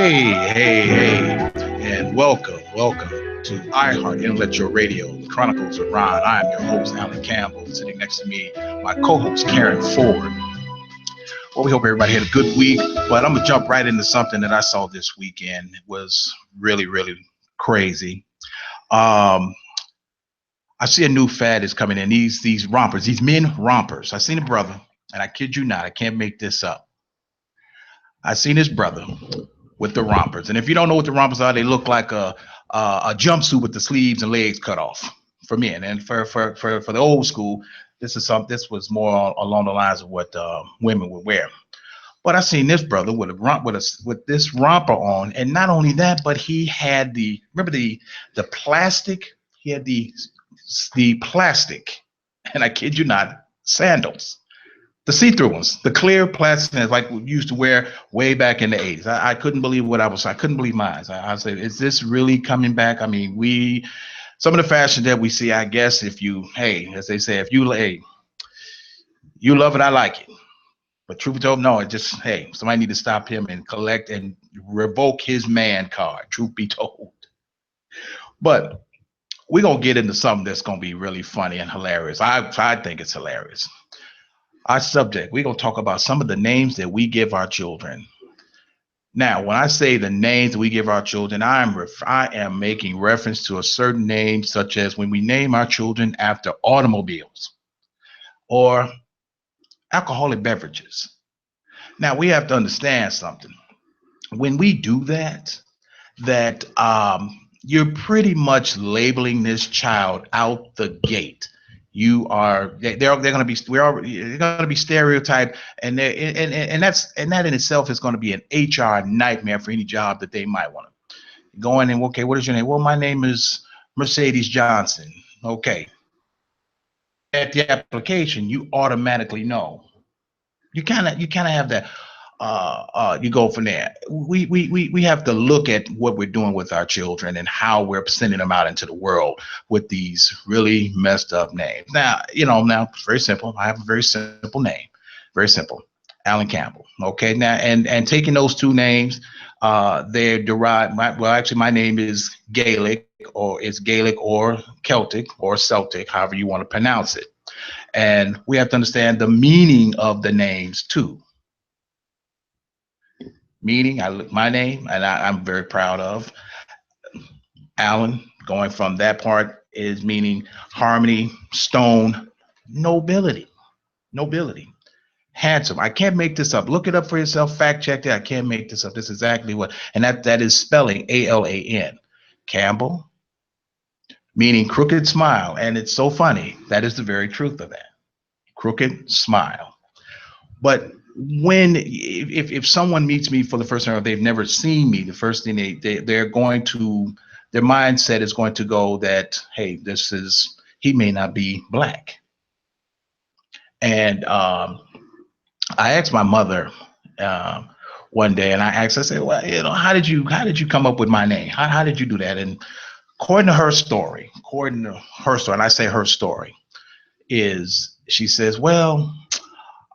Hey, and welcome to iHeart Intellectual Radio, the Chronicles of Rohn. I am your host, Alan Campbell. Sitting next to me, my co-host, Karen Ford. Well, we hope everybody had a good week, but I'm going to jump right into something that I saw this weekend. It was really crazy. I see a new fad is coming in. These rompers, these men rompers. I seen a brother, and I kid you not, I can't make this up. I seen this brother with the rompers. And if you don't know what the rompers are, they look like a jumpsuit with the sleeves and legs cut off for men. And for the old school, this was more along the lines of what women would wear. But I seen this brother with this romper on, and not only that, but he had the plastic. He had the plastic, and I kid you not, sandals. The see-through ones, the clear plastic, like we used to wear way back in the 80s. I couldn't believe I couldn't believe mine. I said, is this really coming back? I mean, some of the fashion that we see, I guess, as they say, if you love it, I like it. But truth be told, no, somebody need to stop him and collect and revoke his man card, truth be told. But we're going to get into something that's going to be really funny and hilarious. I think it's hilarious. Our subject, we're going to talk about some of the names that we give our children. Now, when I say the names that we give our children, I am making reference to a certain name, such as when we name our children after automobiles or alcoholic beverages. Now, we have to understand something. When we do that you're pretty much labeling this child out the gate. They're going to be stereotyped, and that in itself is going to be an HR nightmare for any job that they might want to go in. And okay, what is your name? Well, my name is Mercedes Johnson. Okay, at the application, you automatically know. You kind of have that. You go from there. We have to look at what we're doing with our children and how we're sending them out into the world with these really messed up names. Now, it's very simple. I have a very simple name, very simple, Alan Campbell. Okay, now and taking those two names, they're derived. My name is Gaelic, or it's Gaelic or Celtic or Celtic, however you want to pronounce it. And we have to understand the meaning of the names too. Meaning, my name, and I'm very proud of Alan. Going from that part is meaning harmony, stone, nobility, handsome. I can't make this up. Look it up for yourself. Fact check it. I can't make this up. This is exactly what, and that is spelling Alan. Campbell, meaning crooked smile, and it's so funny. That is the very truth of that. Crooked smile. But if someone meets me for the first time, or they've never seen me, the first thing their mindset is going to go that, hey, he may not be black. And I asked my mother one day, and I said, well, how did you come up with my name? How did you do that? And according to her story, and I say her story is, she says, well,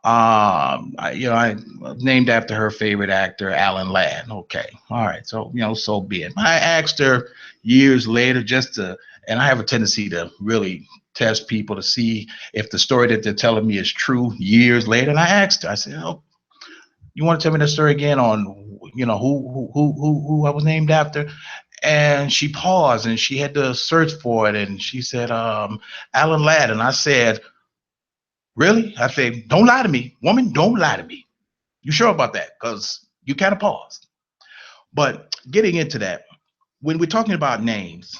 I named after her favorite actor, Alan Ladd. Okay, all right, so so be it. I asked her years later, and I have a tendency to really test people to see if the story that they're telling me is true years later. And I asked her, I said, "Oh, you want to tell me the story again on who I was named after?" And she paused and she had to search for it, and she said, Alan Ladd. And I said, really? I say, don't lie to me, woman. Don't lie to me. You sure about that? Because you kind of paused. But getting into that, when we're talking about names,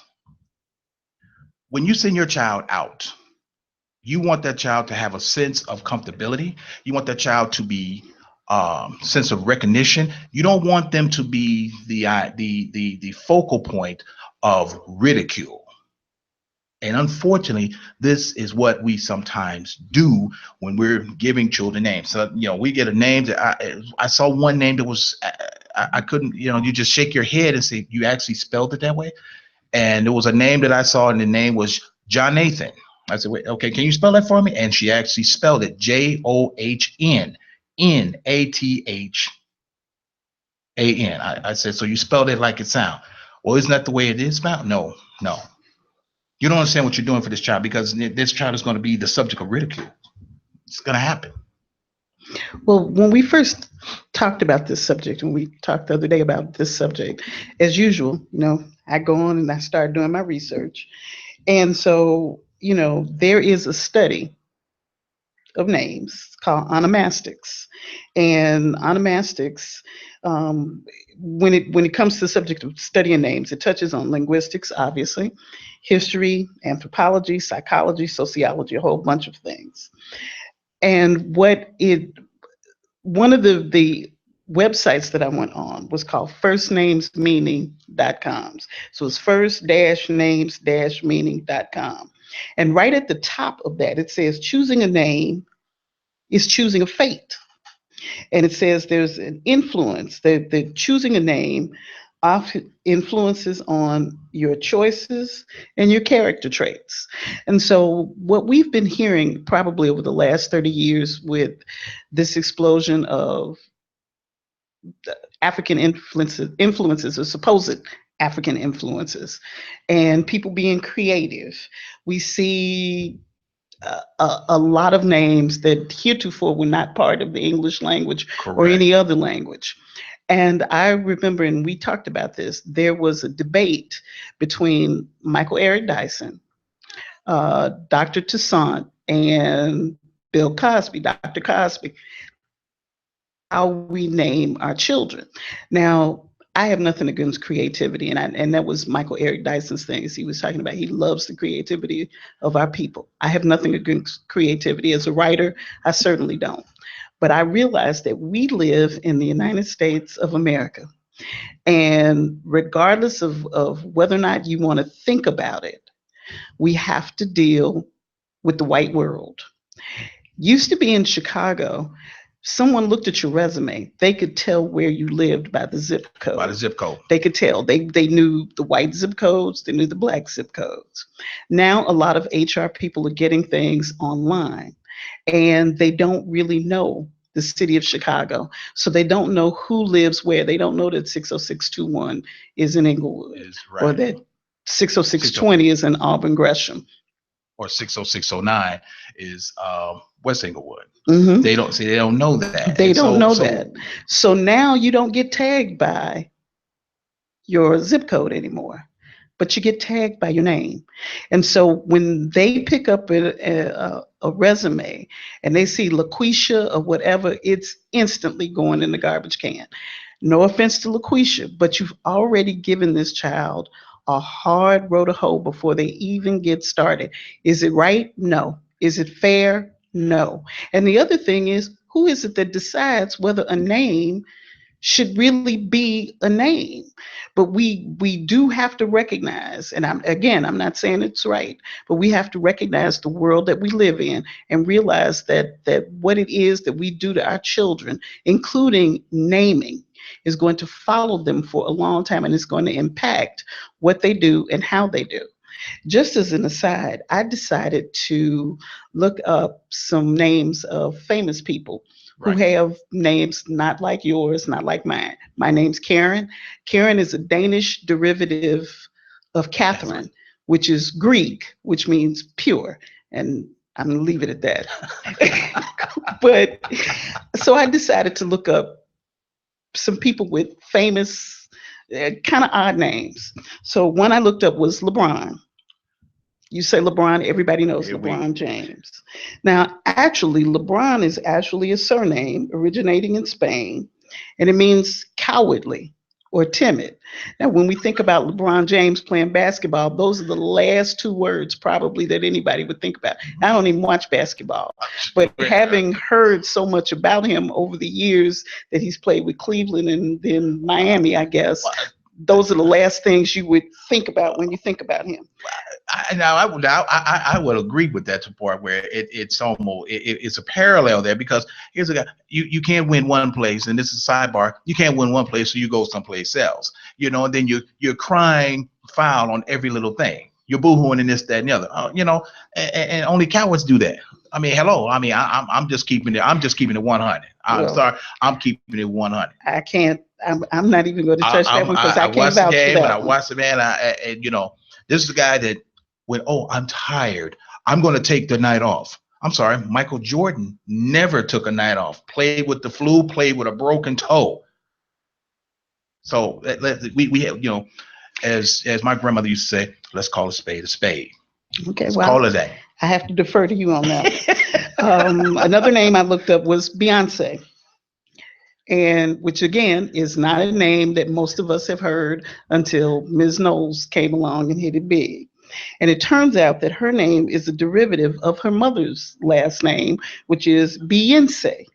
when you send your child out, you want that child to have a sense of comfortability. You want that child to be sense of recognition. You don't want them to be the focal point of ridicule. And unfortunately, this is what we sometimes do when we're giving children names. So, we get a name that I saw one name that was, I couldn't, you just shake your head and say, you actually spelled it that way. And there was a name that I saw, and the name was John Nathan. I said, wait, okay, can you spell that for me? And she actually spelled it JOHNNATH. A-N. I said, so you spelled it like it sounds. Well, isn't that the way it is spelled? No, no. You don't understand what you're doing for this child, because this child is going to be the subject of ridicule. It's going to happen. Well, when we first talked about this subject, and we talked the other day about this subject, as usual, I go on and I start doing my research. And so, there is a study of names called onomastics. And onomastics, when it comes to the subject of studying names, it touches on linguistics, obviously, history, anthropology, psychology, sociology, a whole bunch of things. And one of the websites that I went on was called firstnamesmeaning.com. So it's first-names-meaning.com. And right at the top of that, it says choosing a name is choosing a fate. And it says there's an influence, that choosing a name often influences on your choices and your character traits. And so what we've been hearing probably over the last 30 years with this explosion of African influences or supposed African influences, and people being creative. We see a lot of names that heretofore were not part of the English language or any other language. And I remember, and we talked about this, there was a debate between Michael Eric Dyson, Dr. Toussaint, and Bill Cosby, Dr. Cosby, how we name our children. Now, I have nothing against creativity, and that was Michael Eric Dyson's things. He was talking about he loves the creativity of our people. I have nothing against creativity. As a writer, I certainly don't. But I realize that we live in the United States of America. And regardless of whether or not you want to think about it, we have to deal with the white world. Used to be in Chicago, someone looked at your resume, they could tell where you lived by the zip code. By the zip code. They could tell. They knew the white zip codes, they knew the black zip codes. Now a lot of HR people are getting things online, and they don't really know the city of Chicago. So they don't know who lives where. They don't know that 60621 is in Inglewood, Right. or that 60620 is in Auburn Gresham, or 60609 is West Inglewood. Mm-hmm. They don't know that. They don't know that. So now you don't get tagged by your zip code anymore, but you get tagged by your name. And so when they pick up a resume and they see LaQuisha or whatever, it's instantly going in the garbage can. No offense to LaQuisha, but you've already given this child a hard road to hoe before they even get started. Is it right? No. Is it fair? No. And the other thing is, who is it that decides whether a name should really be a name? But we do have to recognize, and I'm not saying it's right, but we have to recognize the world that we live in and realize that what it is that we do to our children, including naming, is going to follow them for a long time, and it's going to impact what they do and how they do. Just as an aside, I decided to look up some names of famous people who have names not like yours, not like mine. My name's Karen. Karen is a Danish derivative of Catherine, which is Greek, which means pure. And I'm going to leave it at that. But so I decided to look up some people with famous, kind of odd names. So one I looked up was LeBron. You say LeBron, everybody knows LeBron James. Now, actually, LeBron is actually a surname originating in Spain, and it means cowardly or timid. Now, when we think about LeBron James playing basketball, those are the last two words probably that anybody would think about. I don't even watch basketball, but having heard so much about him over the years that he's played with Cleveland and then Miami, I guess, those are the last things you would think about when you think about him. I would agree with that to part where it's almost it's a parallel there, because here's a guy, you can't win one place, and this is a sidebar, you can't win one place, so you go someplace else, and then you're crying foul on every little thing, you're boohooing and this, that, and the other, and only cowards do that. I mean, hello. I mean, I'm just keeping it. I'm just keeping it 100. I'm Well, sorry. I'm keeping it 100. I can't. I'm not even going to touch that one because I I can't watched the vouch for game and I that one. watched the man. And you know, this is the guy that went, oh, I'm tired. I'm going to take the night off. I'm sorry. Michael Jordan never took a night off. Played with the flu. Played with a broken toe. So we have, you know, as my grandmother used to say, let's call a spade a spade. Okay, Let's well, call it that. I have to defer to you on that one. Another name I looked up was Beyonce, and which again is not a name that most of us have heard until Ms. Knowles came along and hit it big. And it turns out that her name is a derivative of her mother's last name, which is Beyonce.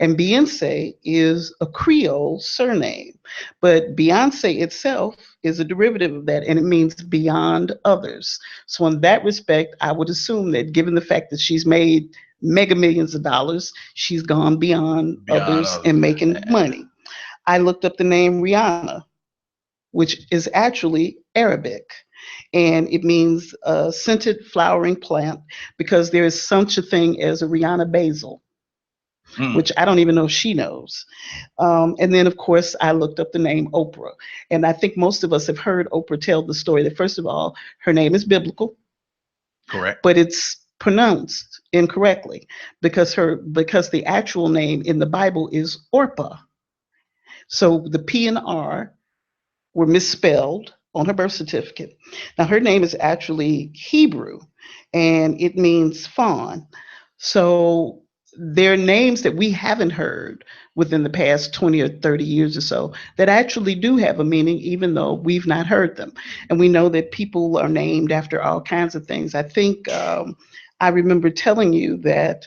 And Beyonce is a Creole surname, but Beyonce itself is a derivative of that, and it means beyond others. So, in that respect, I would assume that given the fact that she's made mega millions of dollars, she's gone beyond Beyond others others. and making money. I looked up the name Rihanna, which is actually Arabic. And it means a scented flowering plant because there is such a thing as a Rihanna basil, Mm, which I don't even know if she knows. And then, of course, I looked up the name Oprah. And I think most of us have heard Oprah tell the story that, first of all, her name is biblical, correct. but it's pronounced incorrectly because the actual name in the Bible is Orpah. So the P and R were misspelled on her birth certificate. Now, her name is actually Hebrew and it means fawn. So there are names that we haven't heard within the past 20 or 30 years or so that actually do have a meaning, even though we've not heard them. And we know that people are named after all kinds of things. I think I remember telling you that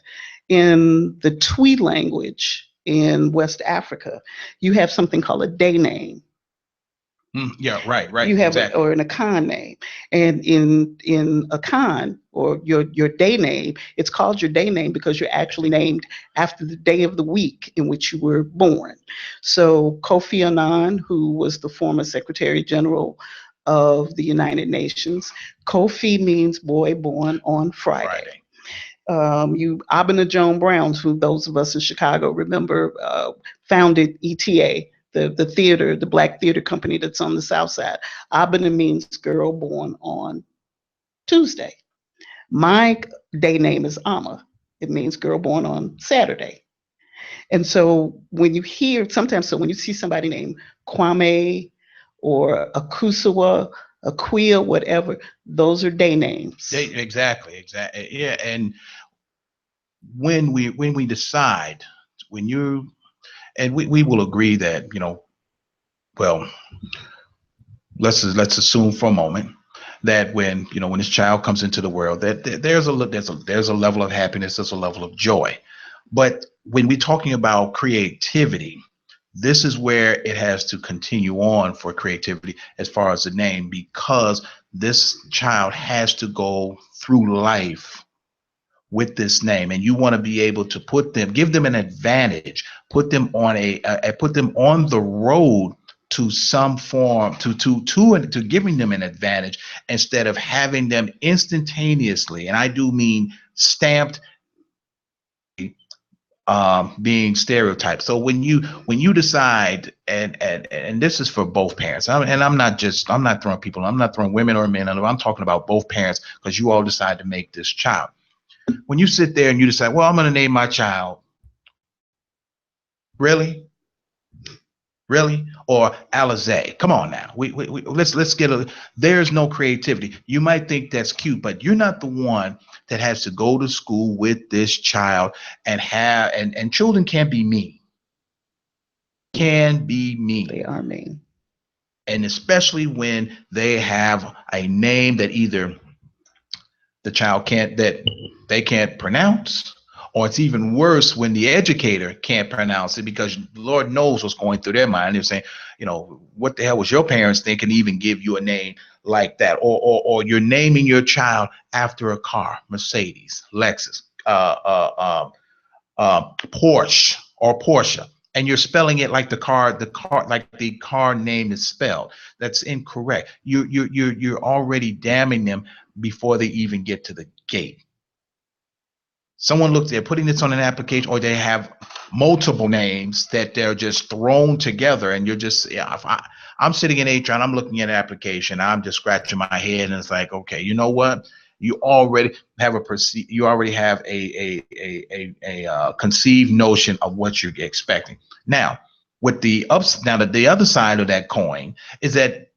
in the Twi language in West Africa, you have something called a day name. Mm, yeah, right, right, You have exactly. or an Akan name, and in Akan or your day name, it's called your day name because you're actually named after the day of the week in which you were born. So Kofi Annan, who was the former Secretary General of the United Nations, Kofi means boy born on Friday. Friday. You Abena Joan Browns, who those of us in Chicago remember, founded ETA, the theater, the black theater company that's on the South Side. Abena means girl born on Tuesday. My day name is Ama. It means girl born on Saturday. And so when you hear sometimes, so when you see somebody named Kwame or Akusawa, Akuia, whatever, those are day names. Exactly, exactly. Yeah, and when we decide, when you and we will agree that, you know, well, let's assume for a moment that when, you know, when this child comes into the world, that there's a level of happiness, there's a level of joy. But when we're talking about creativity, this is where it has to continue on for creativity as far as the name, because this child has to go through life with this name, and you want to be able to put them, give them an advantage, put them on put them on the road to some form, to giving them an advantage, instead of having them instantaneously, and I do mean stamped, being stereotyped. So when you decide, and this is for both parents, and I'm not throwing people, I'm not throwing women or men, I'm talking about both parents, because you all decide to make this child. When you sit there and you decide, well, I'm going to name my child, really, really, or Alizé. Come on now, let's get a. There's no creativity. You might think that's cute, but you're not the one that has to go to school with this child and have, and children can be mean, can be They mean, are mean. and especially when they have a name that either the child can't, that they can't pronounce, or it's even worse when the educator can't pronounce it, because Lord knows what's going through their mind. They're saying, you know, what the hell was your parents thinking to even give you a name like that? Or you're naming your child after a car, Mercedes, Lexus, Porsche or Porsche, and you're spelling it like like the car name is spelled. That's incorrect. You're already damning them before they even get to the gate. Someone looked, they're putting this on an application, or they have multiple names that they're just thrown together, and you're just, yeah. I'm sitting in HR and I'm looking at an application, I'm just scratching my head, and it's like, okay, you know what? You already have you already have a conceived notion of what you're expecting. Now, the other side of that coin is that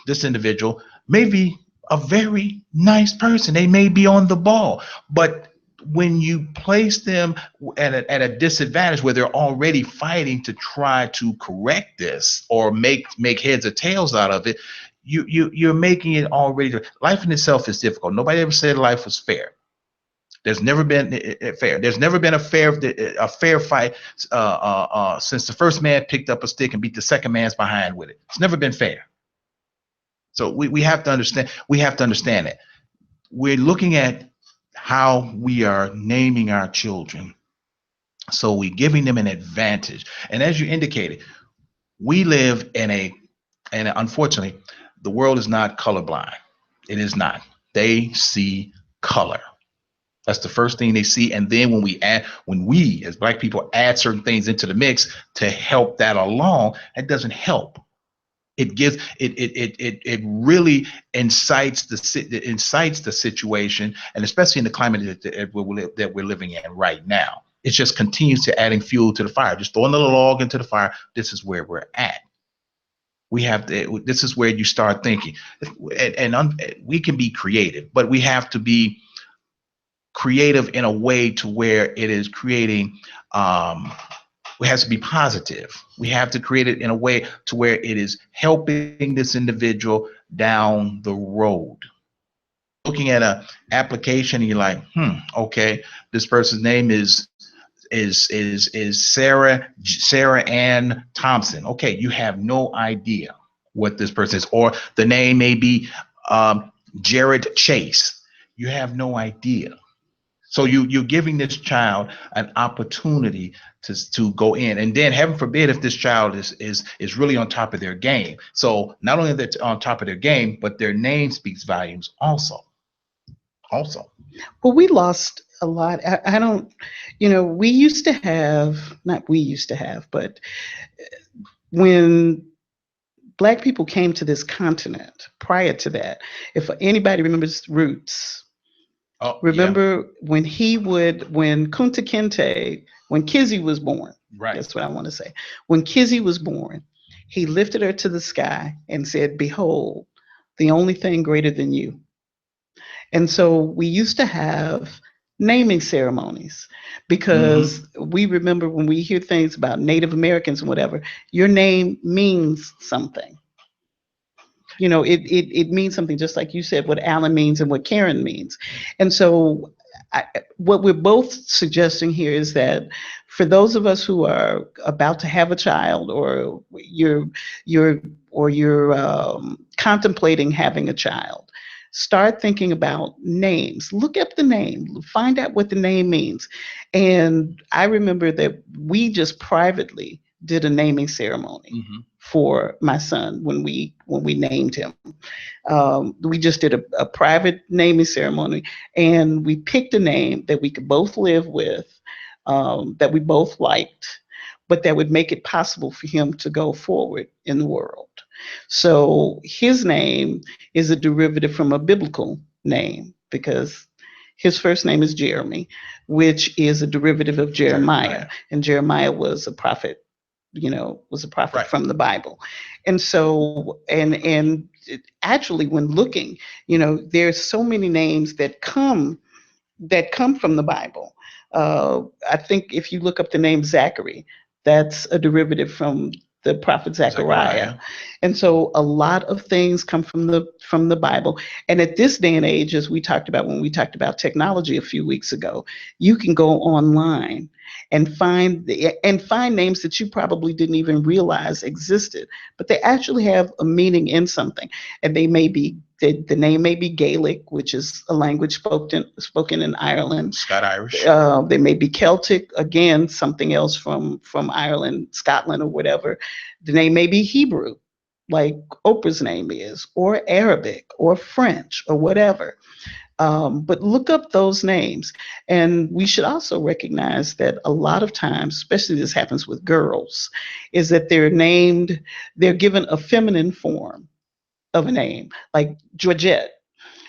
this individual may be a very nice person. They may be on the ball, but when you place them at a disadvantage where they're already fighting to try to correct this or make heads or tails out of it, you're making it already. Life in itself is difficult. Nobody ever said life was fair. There's never been fair. There's never been a fair fight since the first man picked up a stick and beat the second man's behind with it. It's never been fair. So we have to understand. We have to understand that we're looking at how we are naming our children. So we're giving them an advantage. And as you indicated, we live and unfortunately, the world is not colorblind. It is not. They see color. That's the first thing they see. And then when we as Black people add certain things into the mix to help that along, that doesn't help. It really incites the situation, and especially in the climate that we're living in right now. It just continues to adding fuel to the fire, just throwing another log into the fire. This is where we're at. This is where you start thinking, we can be creative, but we have to be creative in a way to where it is creating it has to be positive. We have to create it in a way to where it is helping this individual down the road. Looking at an application and you're like, okay, this person's name is Sarah Ann Thompson. Okay, you have no idea what this person is, or the name may be Jared Chase. You have no idea. So you're giving this child an opportunity to go in, and then heaven forbid if this child is really on top of their game. So not only that on top of their game, but their name speaks volumes also. Well, we lost a lot. I don't, we used to have, not we used to have, but when Black people came to this continent, prior to that, if anybody remembers Roots, remember when Kunta Kinte, when Kizzy was born, right? That's what I want to say. When Kizzy was born, he lifted her to the sky and said, "Behold, the only thing greater than you." And so we used to have naming ceremonies because we remember when we hear things about Native Americans and whatever, your name means something. It means something, just like you said, what Alan means and what Karen means. And so what we're both suggesting here is that for those of us who are about to have a child, or you're contemplating having a child, start thinking about names. Look up the name, find out what the name means. And I remember that we just privately did a naming ceremony for my son when we named him. We just did a private naming ceremony, and we picked a name that we could both live with, that we both liked, but that would make it possible for him to go forward in the world. So his name is a derivative from a biblical name, because his first name is Jeremy, which is a derivative of Jeremiah. And Jeremiah was a prophet, right, from the Bible. And so, and actually when looking, there's so many names that come from the Bible. I think if you look up the name Zachary, that's a derivative from the prophet Zechariah. And so a lot of things come from the Bible. And at this day and age, as we talked about when we talked about technology a few weeks ago, you can go online and find names that you probably didn't even realize existed, but they actually have a meaning in something. And they may be the name may be Gaelic, which is a language spoken in Ireland. Scott Irish. They may be Celtic, again, something else from Ireland, Scotland, or whatever. The name may be Hebrew, like Oprah's name is, or Arabic, or French, or whatever. But look up those names. And we should also recognize that a lot of times, especially this happens with girls, is that they're given a feminine form of a name, like Georgette.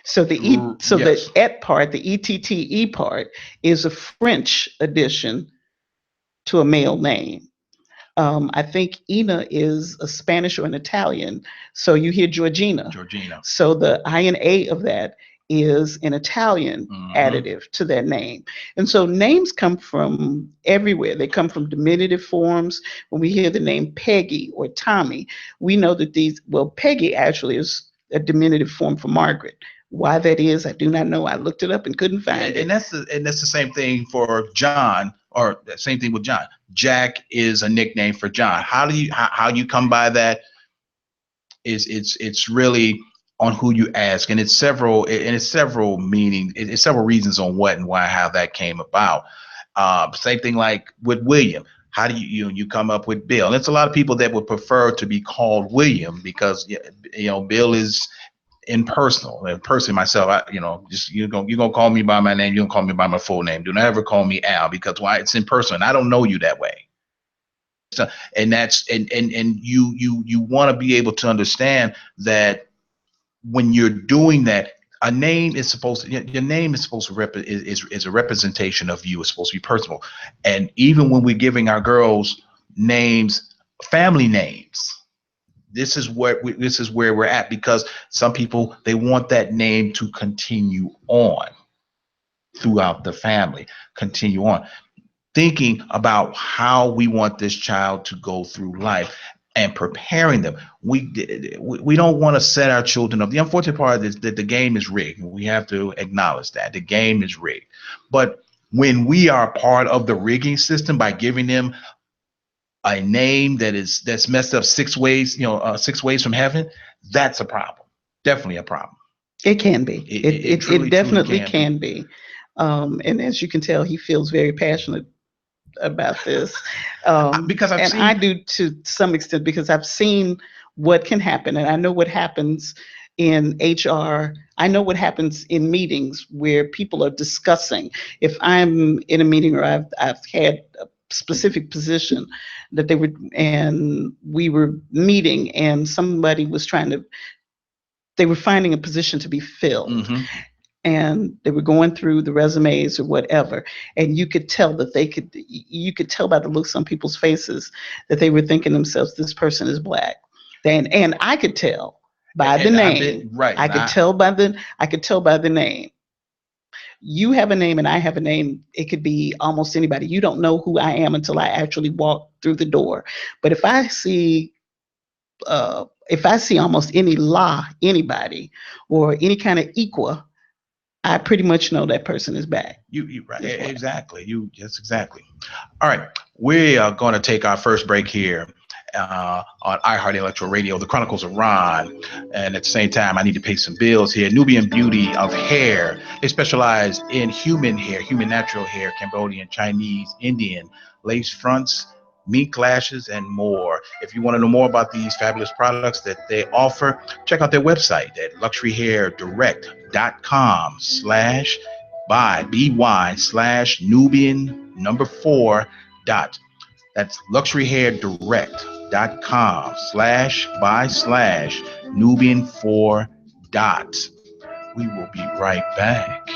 So the Yes. et part, the ETTE part, is a French addition to a male name. I think Ina is a Spanish or an Italian. So you hear Georgina. Georgina. So the INA of that is an Italian Hmm. additive to that name. And so names come from everywhere. They come from diminutive forms. When we hear the name Peggy or Tommy, we know that Peggy actually is a diminutive form for Margaret. Why that is, I do not know. I looked it up and couldn't find And it. that's the same thing for John, or the same thing with John. Jack is a nickname for John. How you come by that is it's really on who you ask, and it's several meaning, it's several reasons on what and why how that came about. Same thing like with William. How do you come up with Bill? And it's a lot of people that would prefer to be called William because Bill is impersonal. And personally, myself, just you're gonna call me by my name. You don't call me by my full name. Do not ever call me Al, because why? It's impersonal, and I don't know you that way. So, and that's and you want to be able to understand that when you're doing that, a name is supposed to your name is supposed to is a representation of you. It's supposed to be personal. And even when we're giving our girls names, family names, this is where we're at, because some people, they want that name to continue on throughout the family, continue on, thinking about how we want this child to go through life and preparing them. We don't want to set our children up. The unfortunate part is that the game is rigged. We have to acknowledge that the game is rigged. But when we are part of the rigging system by giving them a name that's messed up six ways, 6 ways from heaven, that's a problem. Definitely a problem. It can be. It Truly definitely can be. can be. And as you can tell, he feels very passionate about this. Because I've And I seen. do to some extent, because I've seen what can happen, and I know what happens in HR. I know what happens in meetings where people are discussing. If I'm in a meeting, or I've had a specific position that and we were meeting, and somebody was they were finding a position to be filled, Hmm. and they were going through the resumes or whatever, and you could tell by the looks on people's faces that they were thinking to themselves, this person is black. And I could tell by the And I've name. been right, I and could tell by the name. You have a name and I have a name. It could be almost anybody. You don't know who I am until I actually walk through the door. But if I see almost anybody or any kind of equa, I pretty much know that person is back. you right, Is black. exactly. Yes, exactly. All right, we are going to take our first break here on iHeart Intellectual Radio, the Chronicles of Ron. And at the same time, I need to pay some bills here. Nubian Beauty of Hair. They specialize in human hair, human natural hair, Cambodian, Chinese, Indian, lace fronts, mink lashes, and more. If you want to know more about these fabulous products that they offer, check out their website at luxuryhairdirect.com/by Nubian 4 dot. That's luxuryhairdirect.com/by/Nubian 4 dot. We will be right back.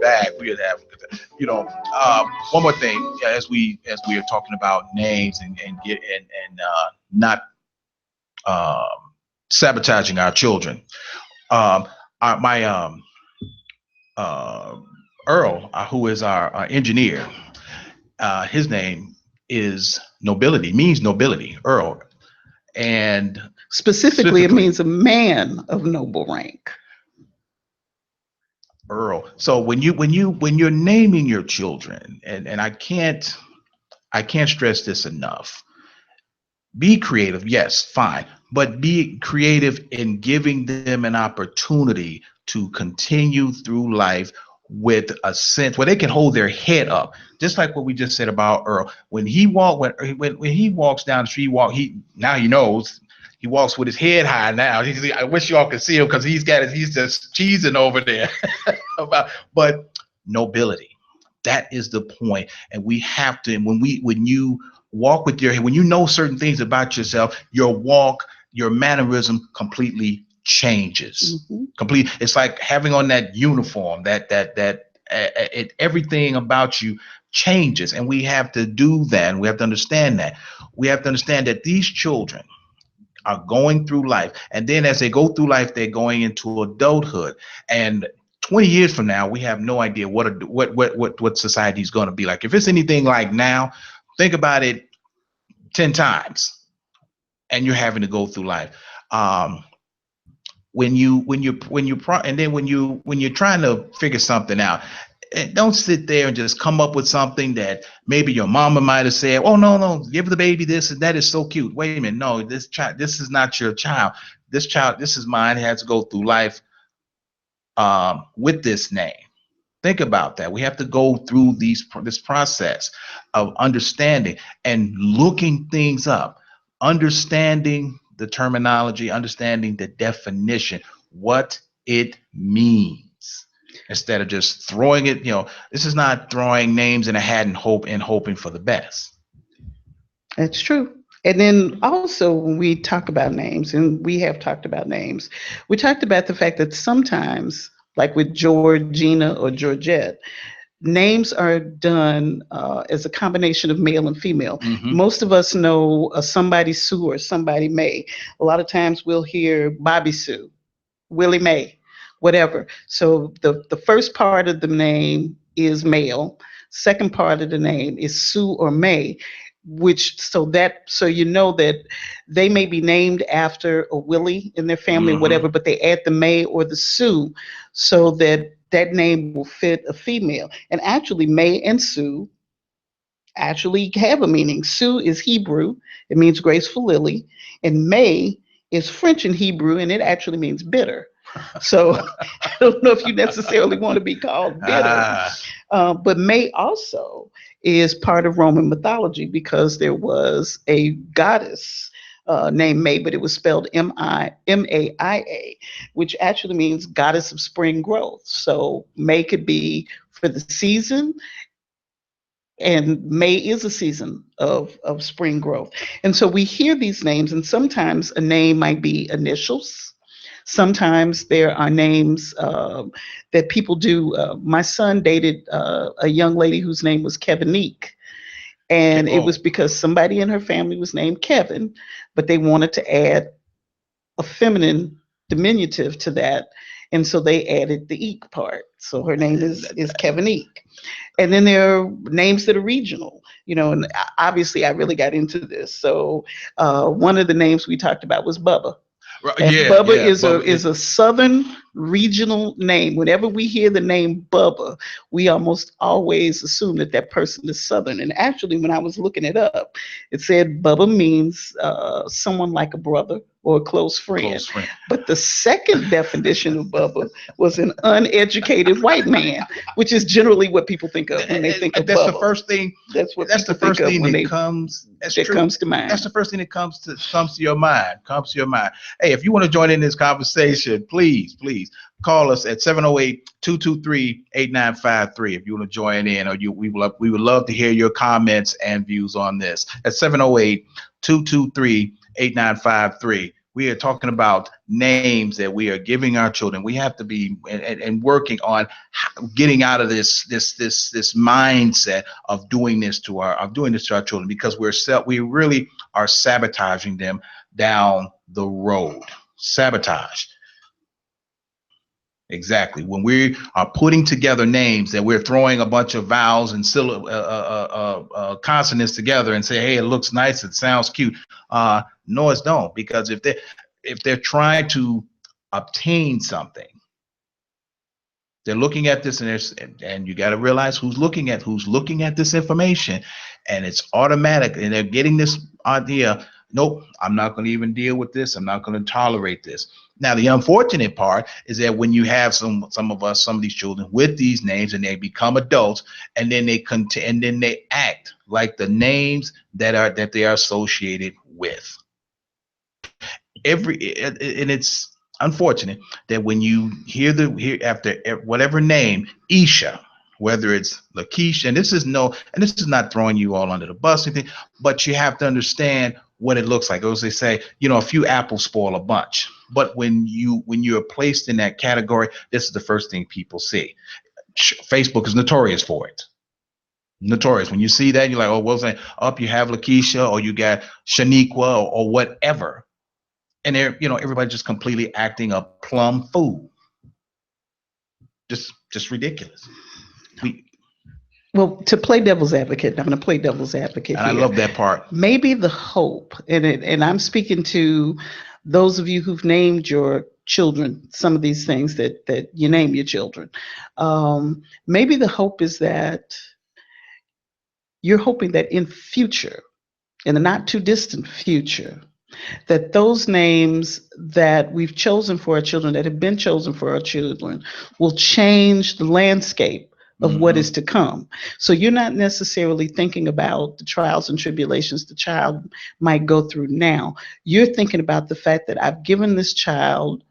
back. We would have, one more thing, as we are talking about names and not sabotaging our children. My Earl, who is our engineer, his name is nobility, means nobility, Earl, and Specifically, it means a man of noble rank. Earl. So when you're naming your children, and I can't stress this enough. Be creative, yes, fine, but be creative in giving them an opportunity to continue through life with a sense where they can hold their head up, just like what we just said about Earl. When he walks down the street, now he knows. He walks with his head high now. I wish y'all could see him because he's just cheesing over there. But nobility, that is the point, and we have to. When you walk with when you know certain things about yourself, your walk, your mannerism completely changes. It's like having on that uniform. Everything about you changes, and we have to do that. And we have to understand that. We have to understand that these children are going through life, and then as they go through life, they're going into adulthood. And 20 years from now, we have no idea what society is going to be like. If it's anything like now, think about it 10 times, and you're having to go through life. When you're trying to figure something out, don't sit there and just come up with something that maybe your mama might have said, oh, no, give the baby this and that is so cute. Wait a minute. No, this is not your child. This is mine. It has to go through life with this name. Think about that. We have to go through this process of understanding and looking things up, understanding the terminology, understanding the definition, what it means. Instead of just throwing it, this is not throwing names in a hat and hoping for the best. That's true. And then also when we talk about names, and we have talked about names, we talked about the fact that sometimes, like with Georgina or Georgette, names are done as a combination of male and female. Mm-hmm. Most of us know somebody Sue or somebody May. A lot of times we'll hear Bobby Sue, Willie Mae, whatever. So the first part of the name is male. Second part of the name is Sue or May, so you know that they may be named after a Willie in their family, mm-hmm. or whatever, but they add the May or the Sue so that name will fit a female. And actually, May and Sue actually have a meaning. Sue is Hebrew. It means graceful lily. And May is French and Hebrew, and it actually means bitter. So I don't know if you necessarily want to be called bitter. But May also is part of Roman mythology because there was a goddess named May, but it was spelled Maia, which actually means goddess of spring growth. So May could be for the season, and May is a season of spring growth. And so we hear these names, and sometimes a name might be initials. Sometimes there are names that people do. My son dated a young lady whose name was Kevinique. And it was because somebody in her family was named Kevin, but they wanted to add a feminine diminutive to that. And so they added the eek part. So her name is Kevinique. And then there are names that are regional, and obviously I really got into this. So one of the names we talked about was Bubba. And Bubba is a Southern regional name. Whenever we hear the name Bubba, we almost always assume that person is Southern. And actually, when I was looking it up, it said Bubba means someone like a brother or a close friend. But the second definition of Bubba was an uneducated white man, which is generally what people think of when they think of that's Bubba. The first thing. That's the first thing that comes to mind. That's the first thing that comes to your mind. Hey, if you want to join in this conversation, please call us at 708-223-8953 if you want to join in, or we would love to hear your comments and views on this at 708-223-8953. We are talking about names that we are giving our children. We have to be and working on getting out of this mindset of doing this to our children, because we really are sabotaging them down the road. Sabotage. Exactly. When we are putting together names, that we're throwing a bunch of vowels and consonants together and say, "Hey, it looks nice. It sounds cute." No, it's don't, because if they're trying to obtain something, they're looking at this, and you got to realize who's looking at this information, and it's automatic, and they're getting this idea. Nope, I'm not going to even deal with this. I'm not going to tolerate this. Now, the unfortunate part is that when you have some of these children with these names, and they become adults, and then they act like the names that they are associated with. And it's unfortunate that when you hear after whatever name, Isha, whether it's Lakeisha, and this is not throwing you all under the bus or anything, but you have to understand what it looks like. As they say, a few apples spoil a bunch. But when you're placed in that category, this is the first thing people see. Facebook is notorious for it. Notorious. When you see that, you're like, oh, what's that? Up, you have Lakeisha, or you got Shaniqua, or whatever. And everybody just completely acting a plum fool. Just ridiculous. Well, to play devil's advocate, I'm going to play devil's advocate and here. I love that part. Maybe the hope, and I'm speaking to those of you who've named your children some of these things that you name your children. Maybe the hope is that you're hoping that in the not too distant future, that those names that we've chosen for our children, that have been chosen for our children, will change the landscape of what is to come. So you're not necessarily thinking about the trials and tribulations the child might go through now. You're thinking about the fact that I've given this child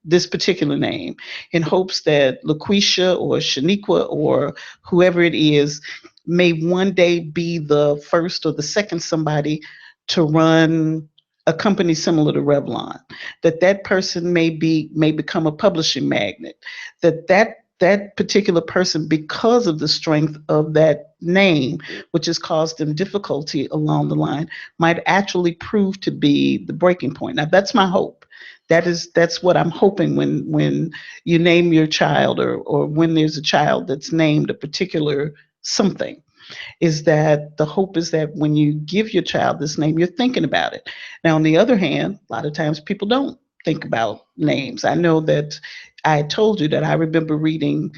this particular name in hopes that LaQuisha or Shaniqua or whoever it is may one day be the first or the second somebody to run a company similar to Revlon, that person may become a publishing magnate, that particular person, because of the strength of that name, which has caused them difficulty along the line, might actually prove to be the breaking point. Now, that's my hope. That's what I'm hoping when you name your child, or when there's a child that's named a particular something, is that the hope is that when you give your child this name, you're thinking about it. Now, on the other hand, a lot of times people don't think about names. I know that I told you that I remember reading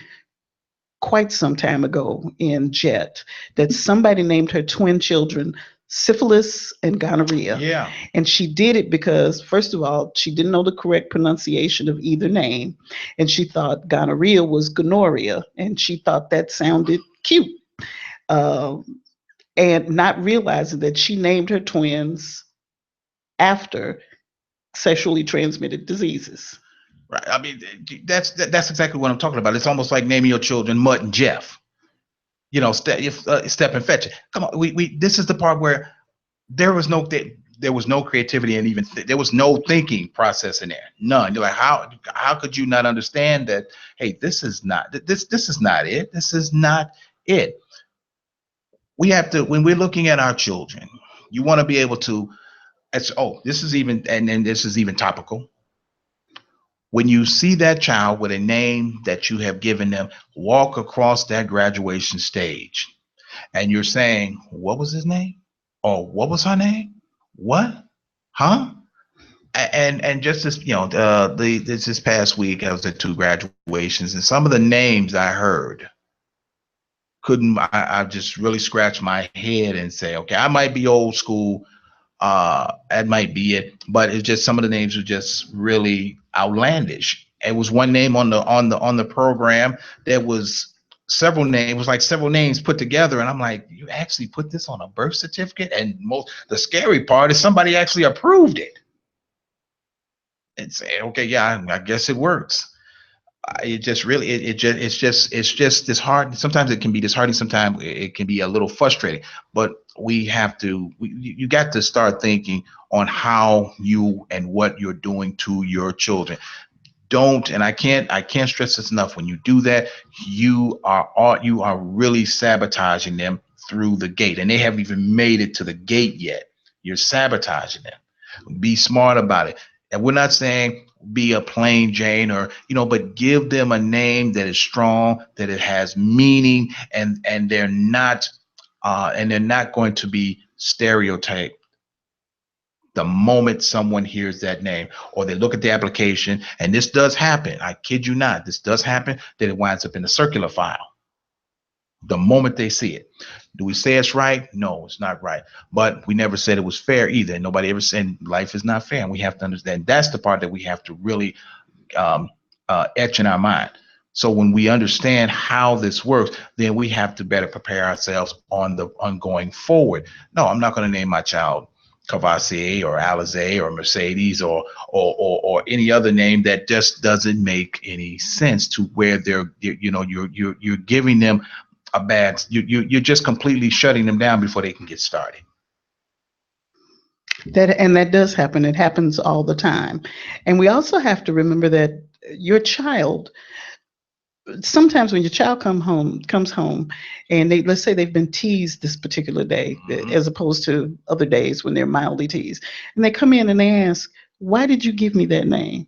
quite some time ago in Jet that somebody named her twin children syphilis and gonorrhea. Yeah. And she did it because, first of all, she didn't know the correct pronunciation of either name. And she thought gonorrhea was gonorrhea. And she thought that sounded cute. And not realizing that she named her twins after sexually transmitted diseases. Right. I mean, that's exactly what I'm talking about. It's almost like naming your children Mutt and Jeff. Step and fetch it. Come on, we. This is the part where there was no creativity, and even there was no thinking process in there. None. You're like, how could you not understand that? Hey, this is not it. This is not it. We have to, when we're looking at our children, you want to be able to. This is even topical. When you see that child with a name that you have given them walk across that graduation stage, and you're saying, what was his name? Or what was her name? What? Huh? And just this past week, I was at 2 graduations, and some of the names I heard I just really scratched my head and say, okay, I might be old school. That might be it, but it's just some of the names were just really outlandish. It was one name on the program. There was several names. It was like several names put together, and I'm like, you actually put this on a birth certificate? And the scary part is somebody actually approved it and say, okay, yeah, I guess it works. it just really it's just this hard. Sometimes it can be disheartening. Sometimes it can be a little frustrating. But we have to. You got to start thinking on how you and what you're doing to your children. Don't, and I can't stress this enough. When you do that, you are really sabotaging them through the gate, and they haven't even made it to the gate yet. You're sabotaging them. Be smart about it. And we're not saying be a plain Jane, or but give them a name that is strong, that it has meaning, and they're not going to be stereotyped the moment someone hears that name, or they look at the application. And this does happen, I kid you not, this does happen, that it winds up in the circular file the moment they see it. Do we say it's right? No, it's not right. But we never said it was fair either. Nobody ever said life is not fair. And we have to understand that's the part that we have to really um, etch in our mind. So when we understand how this works, then we have to better prepare ourselves on going forward. No, I'm not going to name my child Cavassier or Alizé or Mercedes or any other name that just doesn't make any sense, to where you're giving them a bad, you're just completely shutting them down before they can get started. That does happen. It happens all the time. And we also have to remember that your child, sometimes when your child comes home and they, let's say they've been teased this particular day, Hmm. as opposed to other days when they're mildly teased, and they come in and they ask, why did you give me that name?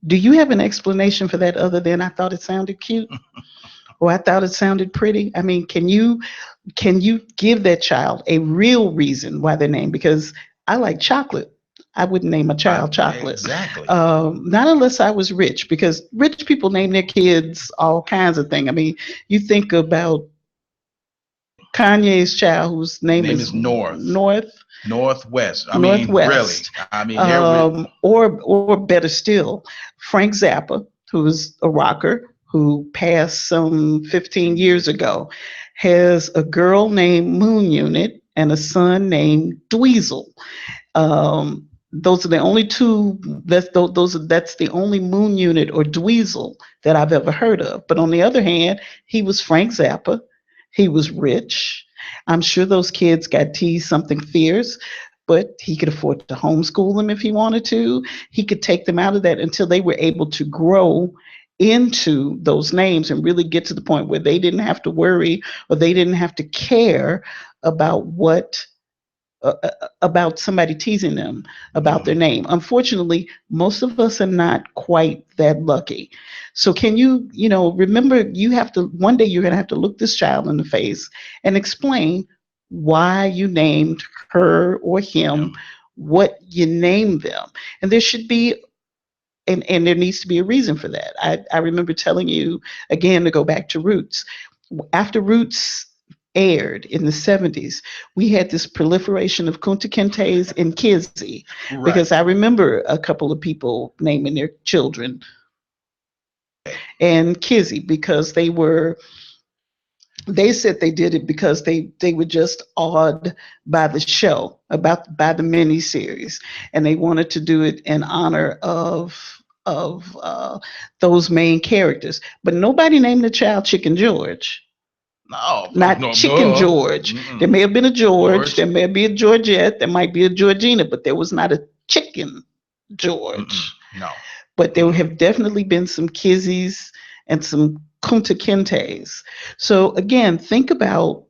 Do you have an explanation for that other than I thought it sounded cute, or I thought it sounded pretty? I mean, can you give that child a real reason why they're named? Because I like chocolate. I wouldn't name a child chocolate. Exactly. Not unless I was rich, because rich people name their kids all kinds of things. I mean, you think about Kanye's child, whose name Name is is North. Northwest. I mean, really. Northwest, I mean, they're really. or better still, Frank Zappa, who's a rocker who passed some 15 years ago, has a girl named Moon Unit and a son named Dweezil. Those are the only two. That's the only Moon Unit or Dweezil that I've ever heard of. But on the other hand, he was Frank Zappa. He was rich. I'm sure those kids got teased something fierce, but he could afford to homeschool them if he wanted to. He could take them out of that until they were able to grow into those names and really get to the point where they didn't have to worry, or they didn't have to care about what about somebody teasing them about their Mhm. name. Unfortunately, most of us are not quite that lucky. So can you remember, you have to, one day you're going to have to look this child in the face and explain why you named her or him Him. what you named them. And there should be, and there needs to be a reason for that. I remember telling you, again, to go back to Roots. After Roots aired in the 70s, we had this proliferation of Kunta Kintes and Kizzy, because I Right. remember a couple of people naming their children Okay. and Kizzy, because they said they did it because they were just awed by the show, by the miniseries, and they wanted to do it in honor of those main characters. But nobody named the child Chicken George. No, Not no, Chicken no. George. There Mm-mm. may have been a George, George. there may be a Georgette, there might be a Georgina, but there was not a Chicken Mm-mm. George. No. But there Mm-mm. have definitely been some Kizzies and some Kunta Kintes. So again, think about,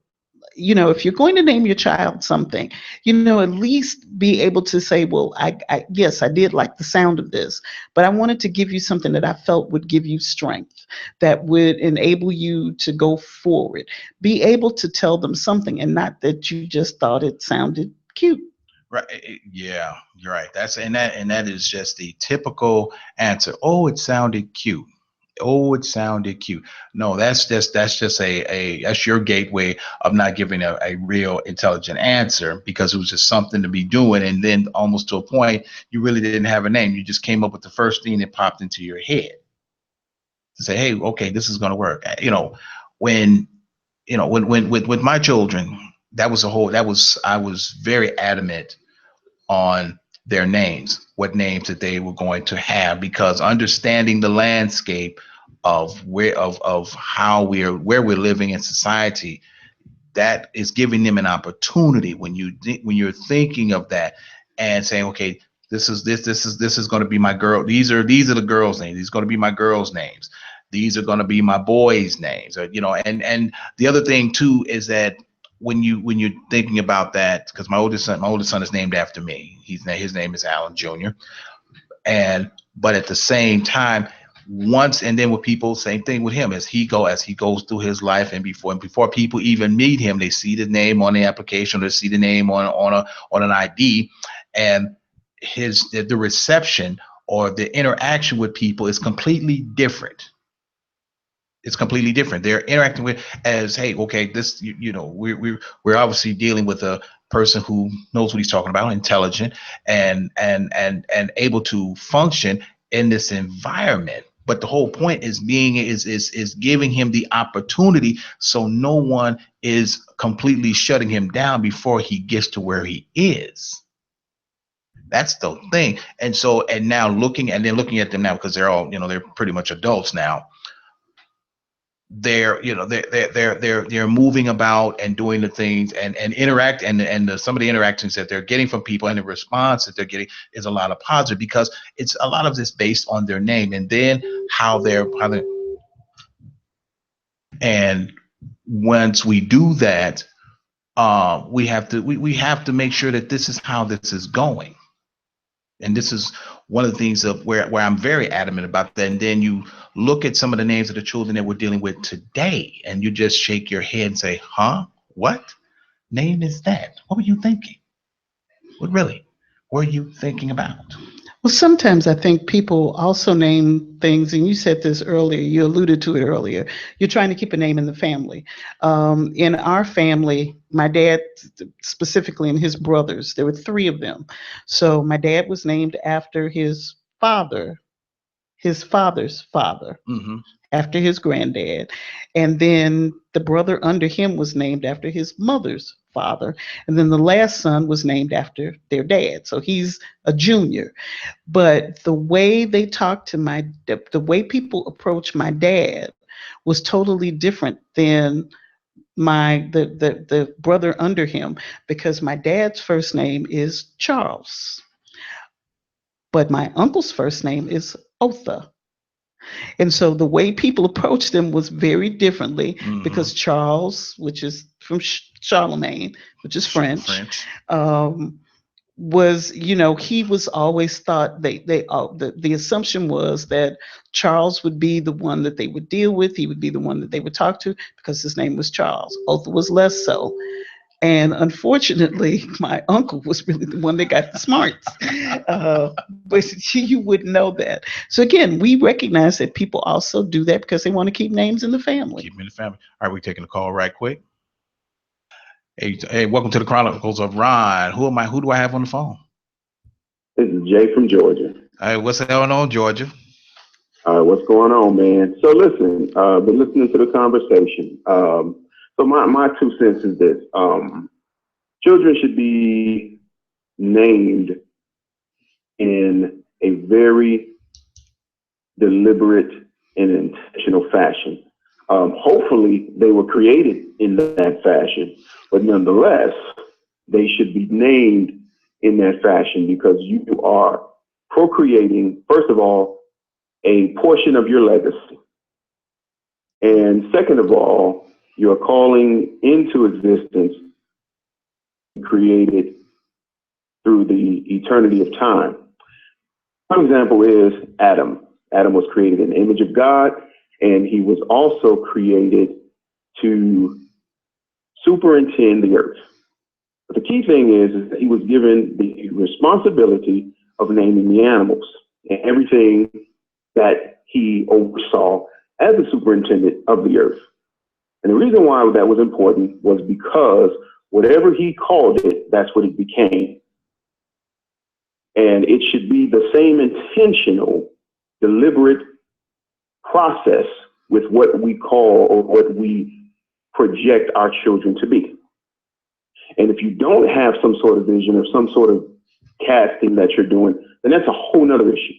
if you're going to name your child something, at least be able to say, well, yes, I did like the sound of this, but I wanted to give you something that I felt would give you strength, that would enable you to go forward. Be able to tell them something, and not that you just thought it sounded cute. Right. Yeah, you're right. And that is just the typical answer. Oh, it sounded cute. Oh, it sounded cute. No, that's just that's your gateway of not giving a real intelligent answer, because it was just something to be doing, and then almost to a point you really didn't have a name. You just came up with the first thing that popped into your head to say, hey, okay, this is going to work. When when with my children, that was I was very adamant on their names, what names that they were going to have, because understanding the landscape of of how where we're living in society, that is giving them an opportunity when you're thinking of that and saying, okay, this is going to be my girl. These are the girls' names. These are going to be my girls' names. These are going to be my boys' names. Or, and the other thing too is that when you're thinking about that, because my oldest son is named after me. His name is Alan Jr. But at the same time, and then with people, same thing with him, as he goes through his life, and before people even meet him, they see the name on the application, or they see the name on an ID, and the reception or the interaction with people is completely different. It's completely different. They're interacting with as, hey, okay, this, we're obviously dealing with a person who knows what he's talking about, intelligent and able to function in this environment. But the whole point is giving him the opportunity, so no one is completely shutting him down before he gets to where he is. That's the thing. And now looking at them now, because they're all, they're pretty much adults now. They're moving about and doing the things and interact, and some of the interactions that they're getting from people and the response that they're getting is a lot of positive, because it's a lot of this based on their name, and then how they're and once we do that, we have to make sure that this is how this is going. And this is one of the things of where I'm very adamant about that. And then you look at some of the names of the children that we're dealing with today, and you just shake your head and say, huh? What name is that? What were you thinking? What really were you thinking about? Well, sometimes I think people also name things, and you said this earlier, you alluded to it earlier. You're trying to keep a name in the family. In our family, my dad, specifically, and his brothers, there were three of them. So my dad was named after his father's father, Mm-hmm. after his granddad. And then the brother under him was named after his mother's father. And then the last son was named after their dad. So he's a junior. But the way they talked to the way people approach my dad was totally different than the brother under him, because my dad's first name is Charles, but my uncle's first name is Otha. And so the way people approached them was very differently, Mm-hmm. because Charles, which is from Charlemagne, which is French. Was, he was always thought the assumption was that Charles would be the one that they would deal with. He would be the one that they would talk to, because his name was Charles. Otha was less so. And unfortunately, my uncle was really the one that got the smarts. But you wouldn't know that. So again, we recognize that people also do that because they want to keep names in the family. Keep them in the family. All right, we're taking a call right quick. Hey, welcome to the Chronicles of Rohn. Who am I? Who do I have on the phone? This is Jay from Georgia. Hey, what's going on, Georgia? What's going on, man? So listen, been listening to the conversation. So my 2 cents is this. Children should be named in a very deliberate and intentional fashion. Hopefully they were created in that fashion, but nonetheless, they should be named in that fashion, because you are procreating, first of all, a portion of your legacy. And second of all, you're calling into existence created through the eternity of time. One example is Adam. Adam was created in the image of God, and he was also created to superintend the earth. But the key thing is that he was given the responsibility of naming the animals and everything that he oversaw as the superintendent of the earth. And the reason why that was important was because whatever he called it, that's what it became. And it should be the same intentional, deliberate process with what we call or what we project our children to be. And if you don't have some sort of vision or some sort of casting that you're doing, then that's a whole nother issue.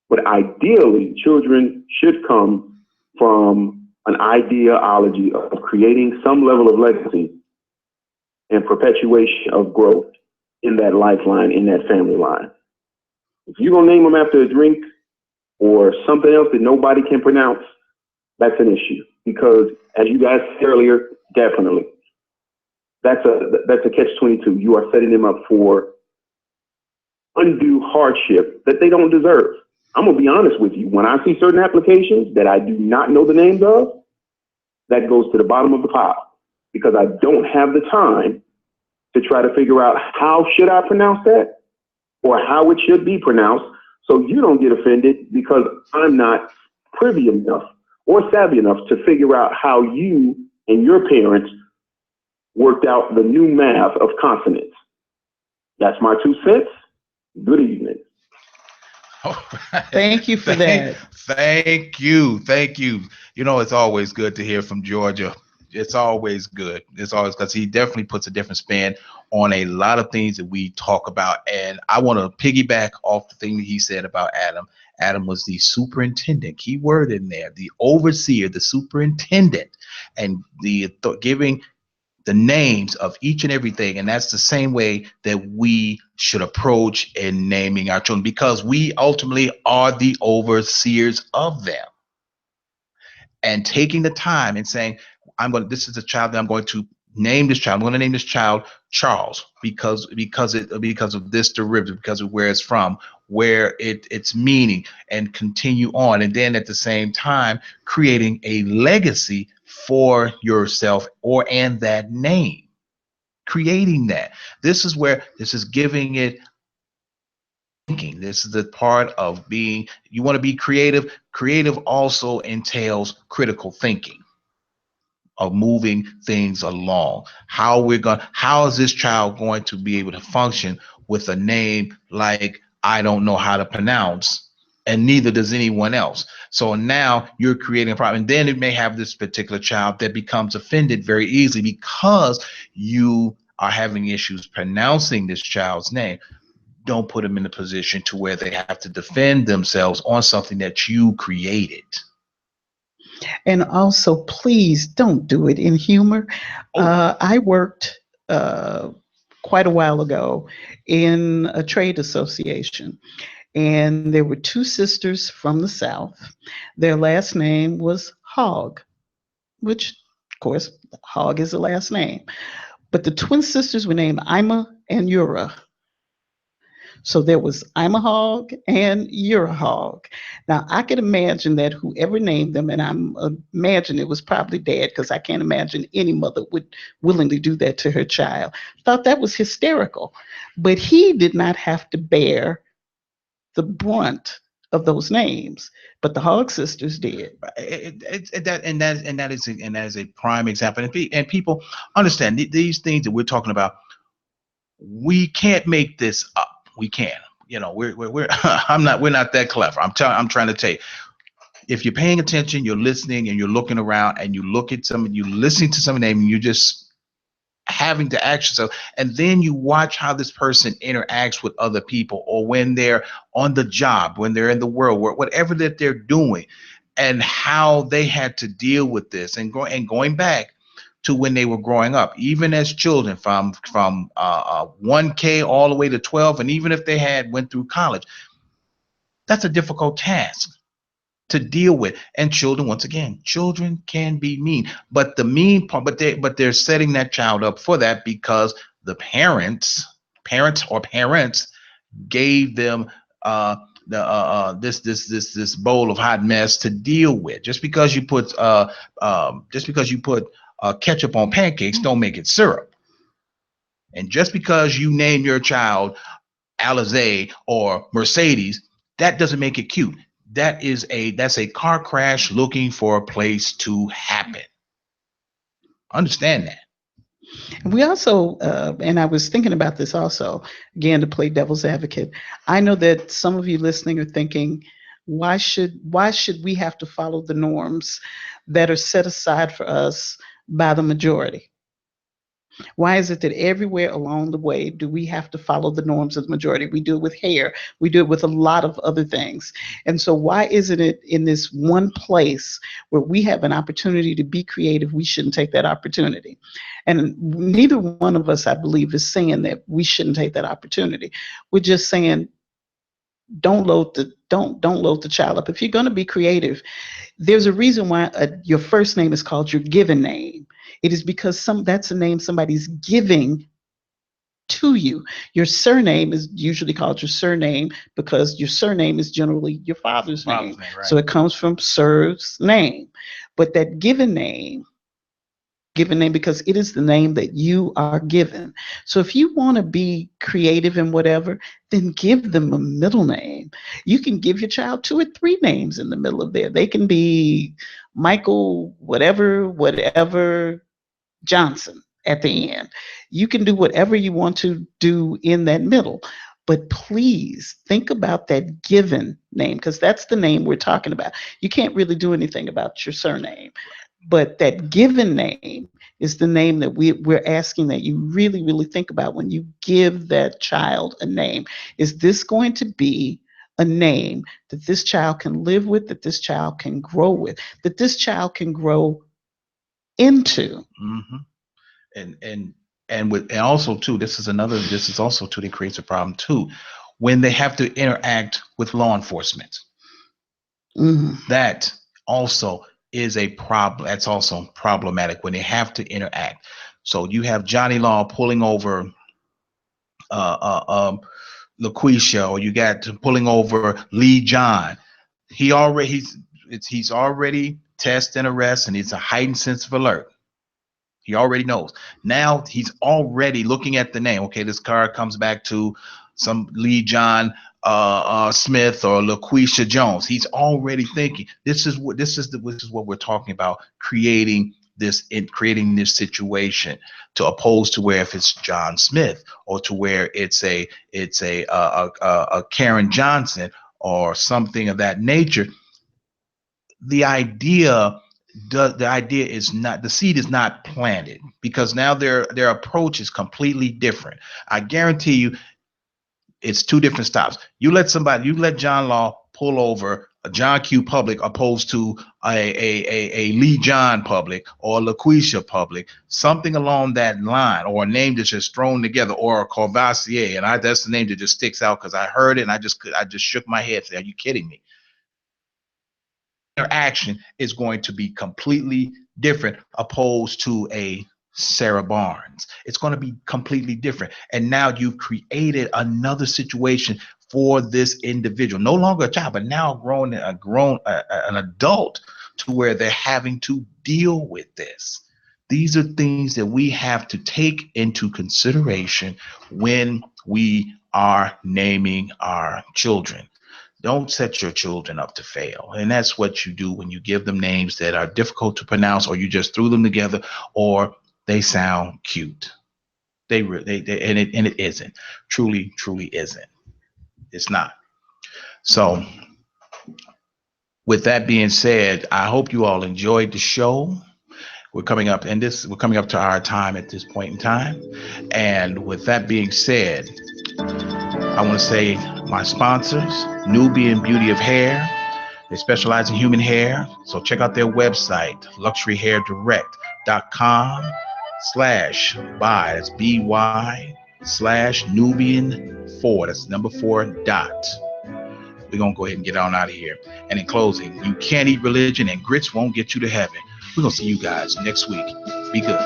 But ideally, children should come from an ideology of creating some level of legacy and perpetuation of growth in that lifeline, in that family line. If you're going to name them after a drink or something else that nobody can pronounce, that's an issue. Because as you guys said earlier, definitely, that's a catch-22. You are setting them up for undue hardship that they don't deserve. I'm going to be honest with you. When I see certain applications that I do not know the names of, that goes to the bottom of the pile because I don't have the time to try to figure out how should I pronounce that or how it should be pronounced so you don't get offended because I'm not privy enough or savvy enough to figure out how you and your parents worked out the new math of consonants. That's my 2 cents. Good evening. Thank you for that. Thank you. You know, it's always good to hear from Georgia. It's always good. It's always because he definitely puts a different spin on a lot of things that we talk about. And I want to piggyback off the thing that he said about Adam. Adam was the superintendent, key word in there, the overseer, the superintendent, and the giving the names of each and everything. And that's the same way that we should approach in naming our children, because we ultimately are the overseers of them. And taking the time and saying, this is a child that I'm going to name this child. I'm going to name this child Charles because of this derivative, because of where it's from, where its meaning, and continue on. And then at the same time, creating a legacy for yourself and that name, creating that. This is giving it thinking. This is the part of being, you want to be creative. Creative also entails critical thinking of moving things along. How is this child going to be able to function with a name like I don't know how to pronounce, and neither does anyone else. So now you're creating a problem. And then it may have this particular child that becomes offended very easily because you are having issues pronouncing this child's name. Don't put them in a position to where they have to defend themselves on something that you created. And also, please don't do it in humor. I worked quite a while ago in a trade association, and there were 2 sisters from the South. Their last name was Hogg, which, of course, Hogg is the last name. But the twin sisters were named Ima and Ura. So there was Ima Hogg and Ura Hogg. Now, I could imagine that whoever named them, and I'm imagine it was probably Dad, because I can't imagine any mother would willingly do that to her child, thought that was hysterical. But he did not have to bear the brunt of those names, but the Hogg sisters did. That is a prime example. And people understand these things that we're talking about. We can't make this up. We can. You know, we're we're not that clever. I'm trying to tell you. If you're paying attention, you're listening, and you're looking around, and you look at you listening to some name, and you're just having to ask yourself, and then you watch how this person interacts with other people, or when they're on the job, when they're in the world, whatever that they're doing, and how they had to deal with this, and going back to when they were growing up, even as children, from 1K all the way to 12, and even if they went through college, that's a difficult task to deal with. And children, once again, children can be mean, but the mean part, but they're setting that child up for that because the parents gave them this bowl of hot mess to deal with. Just because you put ketchup on pancakes don't make it syrup. And just because you name your child Alizé or Mercedes, that doesn't make it cute. That's a car crash looking for a place to happen. Understand that. We also, and I was thinking about this also, again, to play devil's advocate. I know that some of you listening are thinking, why should we have to follow the norms that are set aside for us by the majority? Why is it that everywhere along the way do we have to follow the norms of the majority? We do it with hair. We do it with a lot of other things. And so why isn't it in this one place where we have an opportunity to be creative, we shouldn't take that opportunity? And neither one of us, I believe, is saying that we shouldn't take that opportunity. We're just saying don't load the child up. If you're going to be creative, there's a reason why your first name is called your given name. It is because that's a name somebody's giving to you. Your surname is usually called your surname because your surname is generally your father's name. Right. So it comes from sir's name. But that given name because it is the name that you are given. So if you want to be creative in whatever, then give them a middle name. You can give your child 2 or 3 names in the middle of there. They can be Michael, whatever Johnson at the end. You can do whatever you want to do in that middle. But please think about that given name, because that's the name we're talking about. You can't really do anything about your surname. But that given name is the name that we're asking that you really, really think about when you give that child a name. Is this going to be a name that this child can live with, that this child can grow with, that this child can grow into? Mm-hmm. And also too, this is also too that creates a problem too, when they have to interact with law enforcement. Mm-hmm. That also is a problem. That's also problematic when they have to interact. So you have Johnny Law pulling over LaQuisha, or you got pulling over Lee John. He's already test and arrest, and it's a heightened sense of alert. He already knows. Now he's already looking at the name. Okay, this car comes back to some Lee John Smith or LaQuisha Jones. He's already thinking this is what we're talking about, creating this situation, to oppose to where if it's John Smith, or to where it's a Karen Johnson or something of that nature. The idea is not, the seed is not planted, because now their approach is completely different. I guarantee you it's 2 different stops. You let John Law pull over a John Q Public opposed to a Lee John Public or LaQuisha Public, something along that line, or a name that's just thrown together, or a Courvoisier, and that's the name that just sticks out because I heard it and I just shook my head. Say, are you kidding me? Interaction is going to be completely different opposed to a Sarah Barnes. It's going to be completely different. And now you've created another situation for this individual, no longer a child, but now an adult, to where they're having to deal with this. These are things that we have to take into consideration when we are naming our children. Don't set your children up to fail. And that's what you do when you give them names that are difficult to pronounce, or you just threw them together, or they sound cute. And it isn't. Truly isn't. It's not. So with that being said, I hope you all enjoyed the show. We're coming up to our time at this point in time. And with that being said, I want to say my sponsors, Nubian Beauty of Hair. They specialize in human hair. So check out their website, luxuryhairdirect.com/buy. That's BY/Nubian4. That's number 4 dot. We're going to go ahead and get on out of here. And in closing, you can't eat religion, and grits won't get you to heaven. We're going to see you guys next week. Be good.